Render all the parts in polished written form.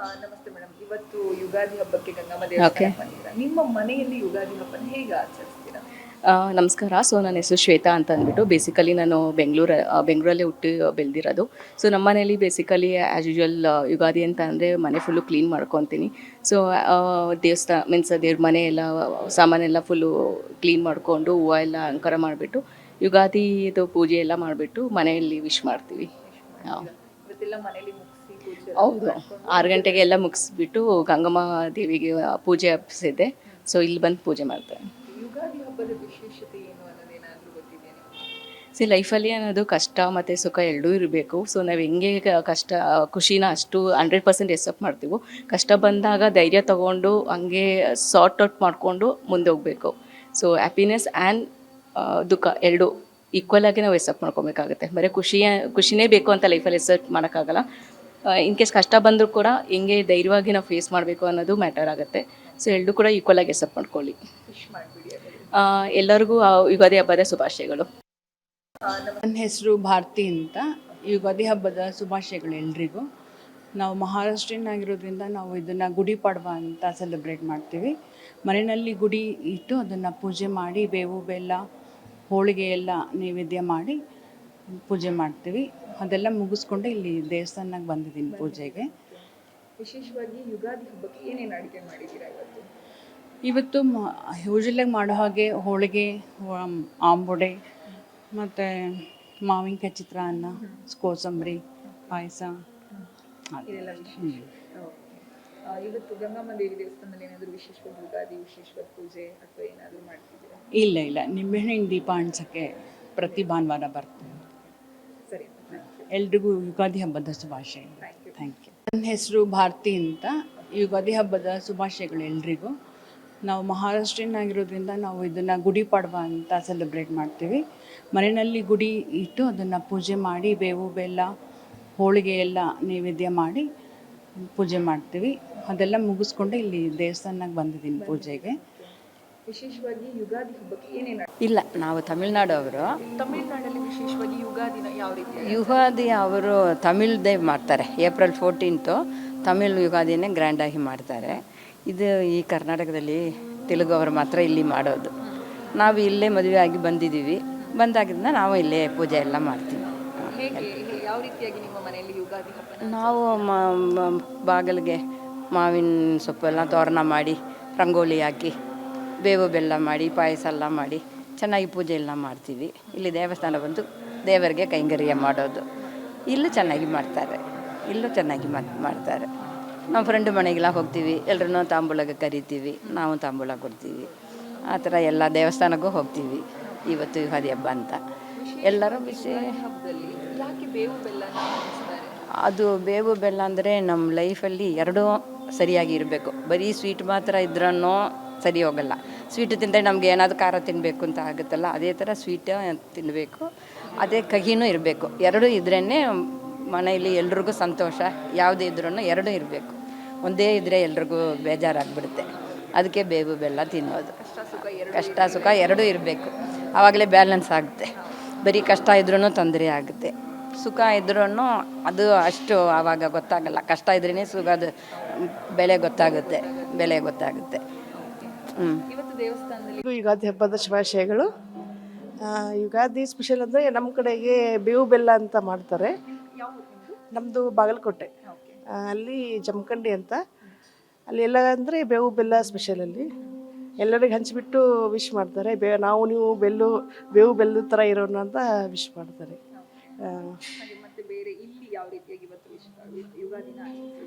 ನಮಸ್ತೆ ಮೇಡಮ್. ಇವತ್ತು ಯುಗಾದಿ ಹಬ್ಬಕ್ಕೆ ಗಂಗಮ್ಮ ದೇವಸ್ಥಾನಕ್ಕೆ ಬಂದಿದ್ದೀರಾ. ನಿಮ್ಮ ಮನೆಯಲ್ಲಿ ಯುಗಾದಿ ಹಬ್ಬನ ಹೇಗೆ ಆಚರಿಸ್ತೀರಾ? ನಮಸ್ಕಾರ. ಸೊ ನನ್ನ ಹೆಸರು ಶ್ವೇತಾ ಅಂತ ಅಂದ್ಬಿಟ್ಟು ಬೇಸಿಕಲಿ ನಾನು ಬೆಂಗಳೂರಲ್ಲೇ ಹುಟ್ಟಿ ಬೆಳೆದಿರೋದು. ಸೊ ನಮ್ಮ ಮನೇಲಿ ಬೇಸಿಕಲಿ ಆ್ಯಸ್ ಯೂಶ್ವಲ್ ಯುಗಾದಿ ಅಂತ ಅಂದರೆ ಮನೆ ಫುಲ್ಲು ಕ್ಲೀನ್ ಮಾಡ್ಕೊತೀನಿ. ಸೊ ದೇವಸ್ಥಾನ ಮೀನ್ಸ್ ದೇವ್ರ ಮನೆ ಎಲ್ಲ ಸಾಮಾನೆಲ್ಲ ಫುಲ್ಲು ಕ್ಲೀನ್ ಮಾಡಿಕೊಂಡು ಹೂವು ಎಲ್ಲ ಅಲಂಕಾರ ಮಾಡಿಬಿಟ್ಟು ಯುಗಾದಿದು ಪೂಜೆ ಎಲ್ಲ ಮಾಡಿಬಿಟ್ಟು ಮನೆಯಲ್ಲಿ ವಿಶ್ ಮಾಡ್ತೀವಿ. ಇವತ್ತೆಲ್ಲ ಮನೇಲಿ ಮುಗಿಸಿ ಪೂಜೆ ಹೌದು, 6 ಗಂಟೆಗೆ ಎಲ್ಲ ಮುಗಿಸ್ಬಿಟ್ಟು ಗಂಗಮ್ಮ ದೇವಿಗೆ ಪೂಜೆ ಹಬ್ಸಿದ್ದೆ. ಸೊ ಇಲ್ಲಿ ಬಂದು ಪೂಜೆ ಮಾಡ್ತಾರೆ. ಯುಗಾದಿ ಹಬ್ಬದ ವಿಶೇಷತೆ ಏನು ಅನ್ನೋದೇನಾದ್ರೂ ಗೊತ್ತಿದೆ ನಿಮಗೆ? ಲೈಫಲ್ಲಿ ಅನ್ನೋದು ಕಷ್ಟ ಮತ್ತು ಸುಖ ಎರಡೂ ಇರಬೇಕು. ಸೊ ನಾವು ಹೆಂಗೆ ಕಷ್ಟ ಖುಷಿನ ಅಷ್ಟು 100% ಎಕ್ಸೆಪ್ಟ್ ಮಾಡ್ತೀವೋ, ಕಷ್ಟ ಬಂದಾಗ ಧೈರ್ಯ ತೊಗೊಂಡು ಹಂಗೆ ಸಾರ್ಟ್ ಔಟ್ ಮಾಡಿಕೊಂಡು ಮುಂದೆ ಹೋಗಬೇಕು. ಸೊ ಹ್ಯಾಪಿನೆಸ್ ಆ್ಯಂಡ್ ದುಃಖ ಎರಡೂ ಈಕ್ವಲಾಗಿ ನಾವು ಎಕ್ಸೆಪ್ಟ್ ಮಾಡ್ಕೊಬೇಕಾಗುತ್ತೆ. ಬರೀ ಖುಷಿನೇ ಬೇಕು ಅಂತ ಲೈಫಲ್ಲಿ ಎಕ್ಸೆಪ್ಟ್ ಮಾಡೋಕ್ಕಾಗಲ್ಲ. ಇನ್ ಕೇಸ್ ಕಷ್ಟ ಬಂದರೂ ಕೂಡ ಹೆಂಗೆ ಧೈರ್ಯವಾಗಿ ನಾವು ಫೇಸ್ ಮಾಡಬೇಕು ಅನ್ನೋದು ಮ್ಯಾಟರ್ ಆಗುತ್ತೆ. ಸೊ ಎರಡೂ ಕೂಡ ಈಕ್ವಲಾಗಿ ಎಕ್ಸೆಪ್ಟ್ ಮಾಡ್ಕೊಳ್ಳಿ. ವಿಶ್ ಮಾಡಿಬಿಡಿ. ಎಲ್ಲರಿಗೂ ಯುಗಾದಿ ಹಬ್ಬದ ಶುಭಾಶಯಗಳು. ನನ್ನ ಹೆಸರು ಭಾರತಿ ಅಂತ. ಯುಗಾದಿ ಹಬ್ಬದ ಶುಭಾಶಯಗಳು ಎಲ್ರಿಗೂ. ನಾವು ಮಹಾರಾಷ್ಟ್ರೀಯನ್ ಆಗಿರೋದ್ರಿಂದ ನಾವು ಇದನ್ನು ಗುಡಿ ಪಾಡ್ವ ಅಂತ ಸೆಲೆಬ್ರೇಟ್ ಮಾಡ್ತೀವಿ. ಮನೆಯಲ್ಲಿ ಗುಡಿ ಇಟ್ಟು ಅದನ್ನು ಪೂಜೆ ಮಾಡಿ ಬೇವು ಬೆಲ್ಲ ಹೋಳಿಗೆ ಎಲ್ಲ ನೈವೇದ್ಯ ಮಾಡಿ ಪೂಜೆ ಮಾಡ್ತೀವಿ. ಅದೆಲ್ಲ ಮುಗಿಸ್ಕೊಂಡು ಇಲ್ಲಿ ದೇವಸ್ಥಾನಕ್ಕೆ ಬಂದಿದ್ದೀನಿ ಪೂಜೆಗೆ. ವಿಶೇಷವಾಗಿ ಯುಗಾದಿ ಹಬ್ಬಕ್ಕೆ ಏನೇನು ಅಡುಗೆ ಮಾಡಿದ್ದೀರಾ ಇವತ್ತು? ಇವತ್ತು ಯೂಶಲಾಗಿ ಮಾಡೋ ಹಾಗೆ ಹೋಳಿಗೆ, ಆಂಬೊಡೆ ಮತ್ತು ಮಾವಿನಕಾಯಿ ಚಿತ್ರಾನ್ನ, ಕೋಸಂಬರಿ, ಪಾಯಸ ಇದೆಲ್ಲ ವಿಶೇಷ. ಇವತ್ತು ಗಂಗಮ್ಮ ದೇವಿ ದೇವಸ್ಥಾನದಲ್ಲಿ ಏನಾದರೂ ವಿಶೇಷವಾದ ಯುಗಾದಿ ವಿಶೇಷವಾದ ಪೂಜೆ ಅಥವಾ ಏನಾದರೂ ಮಾಡ್ತಿದ್ದೀರಾ? ಇಲ್ಲ, ನಿಂಬೆಹಣ್ಣಿನ ದೀಪ ಹಂಚಕ್ಕೆ ಪ್ರತಿ ಭಾನುವಾರ ಬರ್ತೀವಿ. ಸರಿ, ಎಲ್ರಿಗೂ ಯುಗಾದಿ ಹಬ್ಬದ ಶುಭಾಶಯ. Thank you. ನನ್ನ ಹೆಸರು ಭಾರತಿ ಅಂತ. ಯುಗಾದಿ ಹಬ್ಬದ ಶುಭಾಶಯಗಳು ಎಲ್ರಿಗೂ. ನಾವು ಮಹಾರಾಷ್ಟ್ರೀಯನ್ ಆಗಿರೋದ್ರಿಂದ ನಾವು ಇದನ್ನು ಗುಡಿ ಪಾಡ್ವ ಅಂತ ಸೆಲೆಬ್ರೇಟ್ ಮಾಡ್ತೀವಿ. ಮನೆಯಲ್ಲಿ ಗುಡಿ ಇಟ್ಟು ಅದನ್ನು ಪೂಜೆ ಮಾಡಿ ಬೇವು ಬೆಲ್ಲ ಹೋಳಿಗೆ ಎಲ್ಲ ನೈವೇದ್ಯ ಮಾಡಿ ಪೂಜೆ ಮಾಡ್ತೀವಿ. ಅದೆಲ್ಲ ಮುಗಿಸ್ಕೊಂಡು ಇಲ್ಲಿ ದೇವಸ್ಥಾನಕ್ಕೆ ಬಂದಿದ್ದೀನಿ ಪೂಜೆಗೆ. ವಿಶೇಷವಾಗಿ ಯುಗಾದಿ ಹಬ್ಬಕ್ಕೆ ಏನೇನು? ಇಲ್ಲ, ನಾವು ತಮಿಳ್ನಾಡು ಅವರು. ತಮಿಳುನಾಡಲ್ಲಿ ವಿಶೇಷವಾಗಿ ಯುಗಾದಿನ ಯಾವ ರೀತಿ? ಯುಗಾದಿ ಅವರು ತಮಿಳ್ದೇ ಮಾಡ್ತಾರೆ. ಏಪ್ರಿಲ್ 14 ತಮಿಳ್ ಯುಗಾದಿನೇ ಗ್ರ್ಯಾಂಡಾಗಿ ಮಾಡ್ತಾರೆ. ಇದು ಈ ಕರ್ನಾಟಕದಲ್ಲಿ ತೆಲುಗು ಅವರು ಮಾತ್ರ ಇಲ್ಲಿ ಮಾಡೋದು. ನಾವು ಇಲ್ಲೇ ಮದುವೆ ಆಗಿ ಬಂದಿದ್ದೀವಿ. ಬಂದಾಗಿಂದ ನಾವು ಇಲ್ಲೇ ಪೂಜೆ ಎಲ್ಲ ಮಾಡ್ತೀವಿ. ಯಾವ ರೀತಿಯಾಗಿ ನಿಮ್ಮ ಮನೆಯಲ್ಲಿ ಯುಗಾದಿ ಹಬ್ಬ? ನಾವು ಬಾಗಿಲಿಗೆ ಮಾವಿನ ಸೊಪ್ಪೆಲ್ಲ ತೋರಣ ಮಾಡಿ ರಂಗೋಲಿ ಹಾಕಿ ಬೇವು ಬೆಲ್ಲ ಮಾಡಿ ಪಾಯಸ ಎಲ್ಲ ಮಾಡಿ ಚೆನ್ನಾಗಿ ಪೂಜೆ ಎಲ್ಲ ಮಾಡ್ತೀವಿ. ಇಲ್ಲಿ ದೇವಸ್ಥಾನ ಬಂದು ದೇವರಿಗೆ ಕೈಂಕರ್ಯ ಮಾಡೋದು. ಇಲ್ಲೂ ಚೆನ್ನಾಗಿ ಮಾಡ್ತಾರೆ. ಮಾಡ್ತಾರೆ. ನಾವು ಫ್ರೆಂಡ್ ಮನೆಗೆಲ್ಲ ಹೋಗ್ತೀವಿ. ಎಲ್ಲರೂ ತಾಂಬೂಲಗೆ ಕರಿತೀವಿ, ನಾವು ತಾಂಬೂಲ ಕೊಡ್ತೀವಿ. ಆ ಥರ ಎಲ್ಲ ದೇವಸ್ಥಾನಕ್ಕೂ ಹೋಗ್ತೀವಿ. ಇವತ್ತು ಯುಗಾದಿ ಹಬ್ಬ ಅಂತ ಎಲ್ಲರೂ ಹಬ್ಬದಲ್ಲಿ ಯಾಕೆ ಬೇವು ಬೆಲ್ಲ ಅದು ಬೇವು ಬೆಲ್ಲ ಅಂದರೆ ನಮ್ಮ ಲೈಫಲ್ಲಿ ಎರಡೂ ಸರಿಯಾಗಿ ಇರಬೇಕು. ಬರೀ ಸ್ವೀಟ್ ಮಾತ್ರ ಇದ್ರೂ ಸರಿ ಹೋಗಲ್ಲ. ಸ್ವೀಟ್ ತಿಂದರೆ ನಮ್ಗೆ ಏನಾದರೂ ಖಾರ ತಿನ್ನಬೇಕು ಅಂತ ಆಗುತ್ತಲ್ಲ, ಅದೇ ಥರ ಸ್ವೀಟ್ ತಿನ್ನಬೇಕು, ಅದೇ ಕಹಿನೂ ಇರಬೇಕು. ಎರಡೂ ಇದ್ರೇ ಮನೆಯಲ್ಲಿ ಎಲ್ರಿಗೂ ಸಂತೋಷ. ಯಾವುದೇ ಇದ್ರೂ ಎರಡೂ ಇರಬೇಕು. ಒಂದೇ ಇದ್ದರೆ ಎಲ್ರಿಗೂ ಬೇಜಾರಾಗ್ಬಿಡುತ್ತೆ. ಅದಕ್ಕೆ ಬೇವು ಬೆಲ್ಲ ತಿನ್ನೋದು. ಕಷ್ಟ ಸುಖ ಎರಡೂ ಇರಬೇಕು, ಆವಾಗಲೇ ಬ್ಯಾಲೆನ್ಸ್ ಆಗುತ್ತೆ. ಬರೀ ಕಷ್ಟ ಇದ್ರೂ ತೊಂದರೆ ಆಗುತ್ತೆ, ಸುಖ ಇದ್ರೂ ಅದು ಅಷ್ಟು ಆವಾಗ ಗೊತ್ತಾಗಲ್ಲ. ಕಷ್ಟ ಇದ್ರೇ ಸುಖದ ಬೆಲೆ ಗೊತ್ತಾಗುತ್ತೆ. ಇವತ್ತು ದೇವಸ್ಥಾನದಲ್ಲಿ ಯುಗಾದಿ ಹಬ್ಬದ ಶುಭಾಶಯಗಳು. ಯುಗಾದಿ ಸ್ಪೆಷಲ್ ಅಂದರೆ ನಮ್ಮ ಕಡೆಗೆ ಬೇವು ಬೆಲ್ಲ ಅಂತ ಮಾಡ್ತಾರೆ. ನಮ್ಮದು ಬಾಗಲಕೋಟೆ. ಅಲ್ಲಿ ಜಮಖಂಡಿ ಅಂತ. ಅಲ್ಲಿ ಎಲ್ಲ ಅಂದರೆ ಬೇವು ಬೆಲ್ಲ ಸ್ಪೆಷಲಲ್ಲಿ ಎಲ್ಲರಿಗೆ ಹಂಚಿಬಿಟ್ಟು ವಿಶ್ ಮಾಡ್ತಾರೆ. ನಾವು ನೀವು ಬೇವು ಬೆಲ್ಲದ ಥರ ಇರೋಣ ಅಂತ ವಿಶ್ ಮಾಡ್ತಾರೆ. ಮತ್ತೆ ಬೇರೆ ಇಲ್ಲಿ ಯಾವ ರೀತಿಯಾಗಿ ಇವತ್ತು ಯುಗಾದಿನ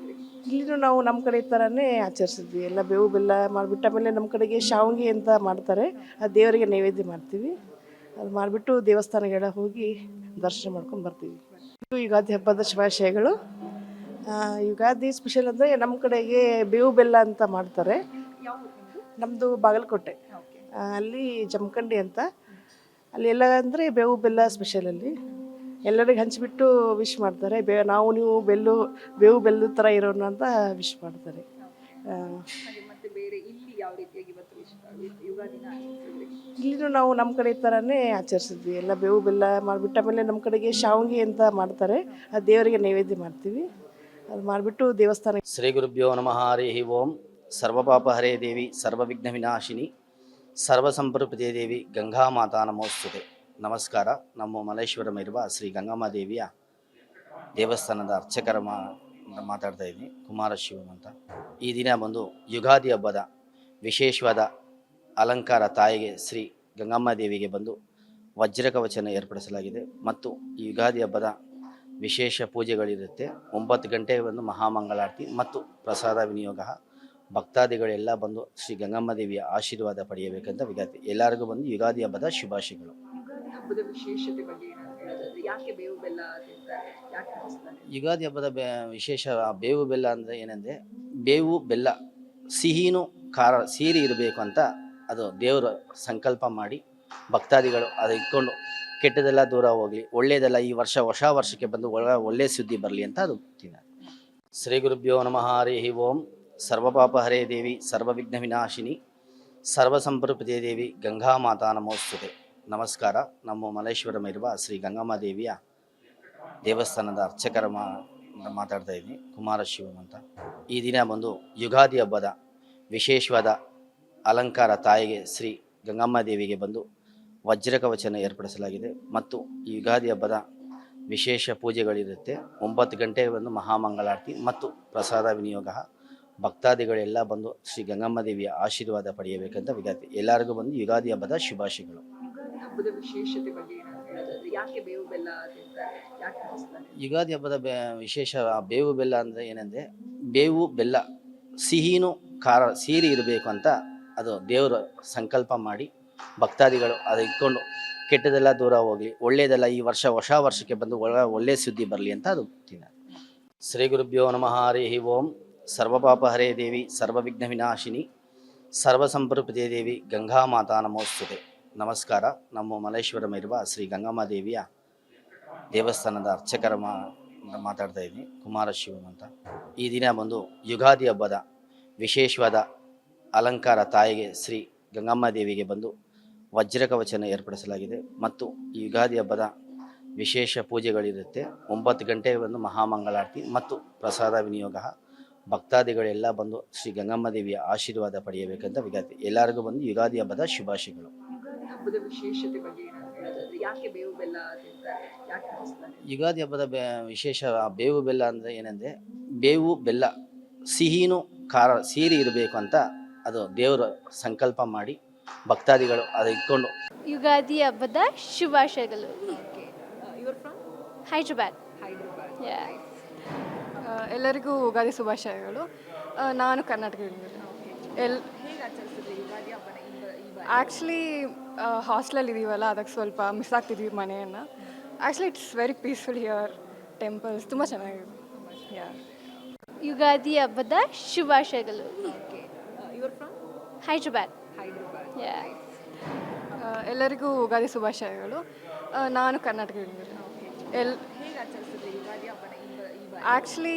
ಇಲ್ಲಿನೂ ನಾವು ನಮ್ಮ ಕಡೆ ಥರನೇ ಆಚರಿಸಿದ್ವಿ. ಎಲ್ಲ ಬೇವು ಬೆಲ್ಲ ಮಾಡಿಬಿಟ್ಟು ಆಮೇಲೆ ನಮ್ಮ ಕಡೆಗೆ ಶಾವಿಗೆ ಅಂತ ಮಾಡ್ತಾರೆ. ಅದು ದೇವರಿಗೆ ನೈವೇದ್ಯ ಮಾಡ್ತೀವಿ. ಅದು ಮಾಡಿಬಿಟ್ಟು ದೇವಸ್ಥಾನಗೆಲ್ಲ ಹೋಗಿ ದರ್ಶನ ಮಾಡ್ಕೊಂಡು ಬರ್ತೀವಿ. ಯುಗಾದಿ ಹಬ್ಬದ ಶುಭಾಶಯಗಳು. ಯುಗಾದಿ ಸ್ಪೆಷಲ್ ಅಂದರೆ ನಮ್ಮ ಕಡೆಗೆ ಬೇವು ಬೆಲ್ಲ ಅಂತ ಮಾಡ್ತಾರೆ. ನಮ್ಮದು ಬಾಗಲಕೋಟೆ. ಅಲ್ಲಿ ಜಮಖಂಡಿ ಅಂತ. ಅಲ್ಲಿ ಎಲ್ಲ ಅಂದರೆ ಬೇವು ಬೆಲ್ಲ ಸ್ಪೆಷಲಲ್ಲಿ ಎಲ್ಲರಿಗೆ ಹಂಚಿಬಿಟ್ಟು ವಿಶ್ ಮಾಡ್ತಾರೆ. ನಾವು ನೀವು ಬೇವು ಬೆಲ್ಲದ ಥರ ಇರೋಣ ಅಂತ ವಿಶ್ ಮಾಡ್ತಾರೆ. ಮತ್ತೆ ಬೇರೆ ಇಲ್ಲಿ ಯಾವ ರೀತಿಯಾಗಿ ಇವತ್ತು ಯುಗಾದಿನ ಇಲ್ಲಿನೂ ನಾವು ನಮ್ಮ ಕಡೆ ಥರನೇ ಆಚರಿಸಿದ್ವಿ. ಎಲ್ಲ ಬೇವು ಬೆಲ್ಲ ಮಾಡಿಬಿಟ್ಟು ಆಮೇಲೆ ನಮ್ಮ ಕಡೆಗೆ ಶಾವಿಗೆ ಅಂತ ಮಾಡ್ತಾರೆ. ಅದು ದೇವರಿಗೆ ನೈವೇದ್ಯ ಮಾಡ್ತೀವಿ. ಅದು ಮಾಡಿಬಿಟ್ಟು ದೇವಸ್ಥಾನ ಶ್ರೀ ಗುರುಭ್ಯೋ ನಮಃ ಹರಿ ಓಂ ಸರ್ವಪಾಪ ಹರೇ ದೇವಿ ಸರ್ವವಿಘ್ನ ವಿನಾಶಿನಿ ಸರ್ವಸಂಪೃಪ್ತಿಯೇ ದೇವಿ ಗಂಗಾ ಮಾತಾ ನಮೋಸ್ತುತೆ. ನಮಸ್ಕಾರ. ನಮ್ಮ ಮಲ್ಲೇಶ್ವರಂ ಇರುವ ಶ್ರೀ ಗಂಗಮ್ಮ ದೇವಿಯ ದೇವಸ್ಥಾನದ ಅರ್ಚಕರ ಮಾತಾಡ್ತಾ ಇದ್ದೀನಿ, ಕುಮಾರಶಿವಂ ಅಂತ. ಈ ದಿನ ಬಂದು ಯುಗಾದಿ ಹಬ್ಬದ ವಿಶೇಷವಾದ ಅಲಂಕಾರ ತಾಯಿಗೆ ಶ್ರೀ ಗಂಗಮ್ಮ ದೇವಿಗೆ ಬಂದು ವಜ್ರ ಕವಚನ ಏರ್ಪಡಿಸಲಾಗಿದೆ ಮತ್ತು ಈ ಯುಗಾದಿ ಹಬ್ಬದ ವಿಶೇಷ ಪೂಜೆಗಳಿರುತ್ತೆ. 9 ಗಂಟೆಗೆ ಬಂದು ಮಹಾಮಂಗಳಾರತಿ ಮತ್ತು ಪ್ರಸಾದ ವಿನಿಯೋಗ. ಭಕ್ತಾದಿಗಳೆಲ್ಲ ಬಂದು ಶ್ರೀ ಗಂಗಮ್ಮ ದೇವಿಯ ಆಶೀರ್ವಾದ ಪಡೆಯಬೇಕಂತ ವಿಜ್ಞಪ್ತಿ. ಎಲ್ಲರಿಗೂ ಬಂದು ಯುಗಾದಿ ಹಬ್ಬದ ಶುಭಾಶಯಗಳು. ಯುಗಾದಿ ಹಬ್ಬದ ವಿಶೇಷತೆ ಬಗ್ಗೆ ಏನಾದ್ರು ಹೇಳೋದಾದ್ರೆ ಯಾಕೆ ಬೇವು ಬೆಲ್ಲ ತಿಂತಾರೆ, ಯಾಕೆ ಹಂಚ್ತಾರೆ? ಯುಗಾದಿ ಹಬ್ಬದ ವಿಶೇಷ ಬೇವು ಬೆಲ್ಲ ಅಂದರೆ ಏನಂದರೆ, ಬೇವು ಬೆಲ್ಲ ಸಿಹಿನೂ ಖಾರ ಸೇರಿ ಇರಬೇಕು ಅಂತ ಅದು ದೇವರು ಸಂಕಲ್ಪ ಮಾಡಿ ಭಕ್ತಾದಿಗಳು ಅದು ಇಟ್ಕೊಂಡು ಕೆಟ್ಟದೆಲ್ಲ ದೂರ ಹೋಗಲಿ, ಒಳ್ಳೆಯದೆಲ್ಲ ಈ ವರ್ಷ ಹೊಸ ವರ್ಷಕ್ಕೆ ಬಂದು ಒಳ್ಳೆಯ ಸುದ್ದಿ ಬರಲಿ ಅಂತ ಅದು ತಿನ್ನೋದು. ಶ್ರೀ ಗುರುಭ್ಯೋ ನಮಃ ಹರಿ ಓಂ ಸರ್ವಪಾಪ ಹರೇ ದೇವಿ ಸರ್ವವಿಘ್ನ ವಿನಾಶಿನಿ ಸರ್ವಸಂಪೃಪ್ತಿಯೇ ದೇವಿ ಗಂಗಾ ಮಾತಾ ನಮೋಸ್ತುತೆ. ನಮಸ್ಕಾರ. ನಮ್ಮ ಮಲ್ಲೇಶ್ವರಂ ಇರುವ ಶ್ರೀ ಗಂಗಮ್ಮ ದೇವಿಯ ದೇವಸ್ಥಾನದ ಅರ್ಚಕರ ಮಾತಾಡ್ತಾ ಇದ್ದೀನಿ, ಕುಮಾರಶಿವಂ ಅಂತ. ಈ ದಿನ ಬಂದು ಯುಗಾದಿ ಹಬ್ಬದ ವಿಶೇಷವಾದ ಅಲಂಕಾರ ತಾಯಿಗೆ ಶ್ರೀ ಗಂಗಮ್ಮ ದೇವಿಗೆ ಬಂದು ವಜ್ರ ಕವಚನ ಏರ್ಪಡಿಸಲಾಗಿದೆ ಮತ್ತು ಈ ಯುಗಾದಿ ಹಬ್ಬದ ವಿಶೇಷ ಪೂಜೆಗಳಿರುತ್ತೆ. 9 ಗಂಟೆಗೆ ಬಂದು ಮಹಾಮಂಗಳಾರತಿ ಮತ್ತು ಪ್ರಸಾದ ವಿನಿಯೋಗ. ಭಕ್ತಾದಿಗಳೆಲ್ಲ ಬಂದು ಶ್ರೀ ಗಂಗಮ್ಮ ದೇವಿಯ ಆಶೀರ್ವಾದ ಪಡೆಯಬೇಕಂತ ವಿಜ್ಞಪ್ತಿ. ಎಲ್ಲರಿಗೂ ಬಂದು ಯುಗಾದಿ ಹಬ್ಬದ ಶುಭಾಶಯಗಳು. ಯುಗಾದಿ ಹಬ್ಬದ ವಿಶೇಷತೆ ಬಗ್ಗೆ ಏನಾದ್ರು ಹೇಳೋದಾದ್ರೆ ಯಾಕೆ ಬೇವು ಬೆಲ್ಲ ತಿಂತಾರೆ, ಯಾಕೆ ಹಂಚ್ತಾರೆ? ಯುಗಾದಿ ಹಬ್ಬದ ವಿಶೇಷ ಬೇವು ಬೆಲ್ಲ ಅಂದರೆ ಏನಂದರೆ, ಬೇವು ಬೆಲ್ಲ ಸಿಹಿನೂ ಖಾರ ಸೇರಿ ಇರಬೇಕು ಅಂತ ಅದು ದೇವರು ಸಂಕಲ್ಪ ಮಾಡಿ ಭಕ್ತಾದಿಗಳು ಅದು ಇಟ್ಕೊಂಡು ಕೆಟ್ಟದೆಲ್ಲ ದೂರ ಹೋಗಲಿ, ಒಳ್ಳೆಯದೆಲ್ಲ ಈ ವರ್ಷ ಹೊಸ ವರ್ಷಕ್ಕೆ ಬಂದು ಒಳ್ಳೆಯ ಸುದ್ದಿ ಬರಲಿ ಅಂತ ಅದು ತಿನ್ನೋದು. ಶ್ರೀ ಗುರುಭ್ಯೋ ನಮಃ ಹರಿ ಓಂ ಸರ್ವಪಾಪ ಹರೇ ದೇವಿ ಸರ್ವವಿಘ್ನ ವಿನಾಶಿನಿ ಸರ್ವಸಂಪೃಪ್ತಿಯೇ ದೇವಿ ಗಂಗಾ ಮಾತಾ ನಮೋಸ್ತುತೆ. ನಮಸ್ಕಾರ. ನಮ್ಮ ಮಲ್ಲೇಶ್ವರಂ ಇರುವ ಶ್ರೀ ಗಂಗಮ್ಮ ದೇವಿಯ ದೇವಸ್ಥಾನದ ಅರ್ಚಕರ ಮಾತಾಡ್ತಾ ಇದ್ದೀನಿ, ಕುಮಾರಶಿವಂ ಅಂತ. ಈ ದಿನ ಬಂದು ಯುಗಾದಿ ಹಬ್ಬದ ವಿಶೇಷವಾದ ಅಲಂಕಾರ ತಾಯಿಗೆ ಶ್ರೀ ಗಂಗಮ್ಮ ದೇವಿಗೆ ಬಂದು ವಜ್ರ ಕವಚನ ಏರ್ಪಡಿಸಲಾಗಿದೆ ಮತ್ತು ಈ ಯುಗಾದಿ ಹಬ್ಬದ ವಿಶೇಷ ಪೂಜೆಗಳಿರುತ್ತೆ. 9 ಗಂಟೆಗೆ ಬಂದು ಮಹಾಮಂಗಳಾರತಿ ಮತ್ತು ಪ್ರಸಾದ ವಿನಿಯೋಗ. ಭಕ್ತಾದಿಗಳೆಲ್ಲ ಬಂದು ಶ್ರೀ ಗಂಗಮ್ಮ ದೇವಿಯ ಆಶೀರ್ವಾದ ಪಡೆಯಬೇಕಂತ ವಿಜ್ಞಪ್ತಿ. ಎಲ್ಲರಿಗೂ ಬಂದು ಯುಗಾದಿ ಹಬ್ಬದ ಶುಭಾಶಯಗಳು. ಯುಗಾದಿ ಹಬ್ಬದ ವಿಶೇಷತೆ ಬಗ್ಗೆ ಏನಾದ್ರು ಹೇಳೋದಾದ್ರೆ ಯಾಕೆ ಬೇವು ಬೆಲ್ಲ ತಿಂತಾರೆ, ಯಾಕೆ ಹಂಚ್ತಾರೆ? ಯುಗಾದಿ ಹಬ್ಬದ ವಿಶೇಷ ಬೇವು ಬೆಲ್ಲ ಅಂದರೆ ಏನಂದರೆ, ಬೇವು ಬೆಲ್ಲ ಸಿಹಿನೂ ಖಾರ ಸೇರಿ ಇರಬೇಕು ಅಂತ ಅದು ದೇವರು ಸಂಕಲ್ಪ ಮಾಡಿ ಭಕ್ತಾದಿಗಳು ಅದು ಇಟ್ಕೊಂಡು ಯುಗಾದಿ ಹಬ್ಬದ ಶುಭಾಶಯಗಳು. You're from Hyderabad. ಹೈದರಾಬಾದ್. ಎಲ್ಲರಿಗೂ ಯುಗಾದಿ ಶುಭಾಶಯಗಳು. ನಾನು ಕರ್ನಾಟಕದಿಂದ. ಹೇಗೆ ಆಚರಿಸಿದ್ರಿ ಯುಗಾದಿ ಹಬ್ಬನ ಈ ಬಾರಿ? ಆ್ಯಕ್ಚುಲಿ ಹಾಸ್ಟೆಲಲ್ಲಿ ಇದ್ದೀವಲ್ಲ, ಅದಕ್ಕೆ ಸ್ವಲ್ಪ ಮಿಸ್ ಆಗ್ತಿದ್ವಿ ಮನೆಯನ್ನು. Actually it's very peaceful here, temples ತುಂಬ ಚೆನ್ನಾಗಿದೆ. ಯಾ, ಯುಗಾದಿ ಹಬ್ಬದ ಶುಭಾಶಯಗಳು. You're from Hyderabad. ಹೈದರಾಬಾದ್. ಎಲ್ಲರಿಗೂ ಯುಗಾದಿ ಶುಭಾಶಯಗಳು. ನಾನು ಕರ್ನಾಟಕದಿಂದ. ಹೇಗೆ ಆಚರಿಸಿದ್ರಿ ಯುಗಾದಿ ಹಬ್ಬನ ಈ ಬಾರಿ? ಆ್ಯಕ್ಚುಲಿ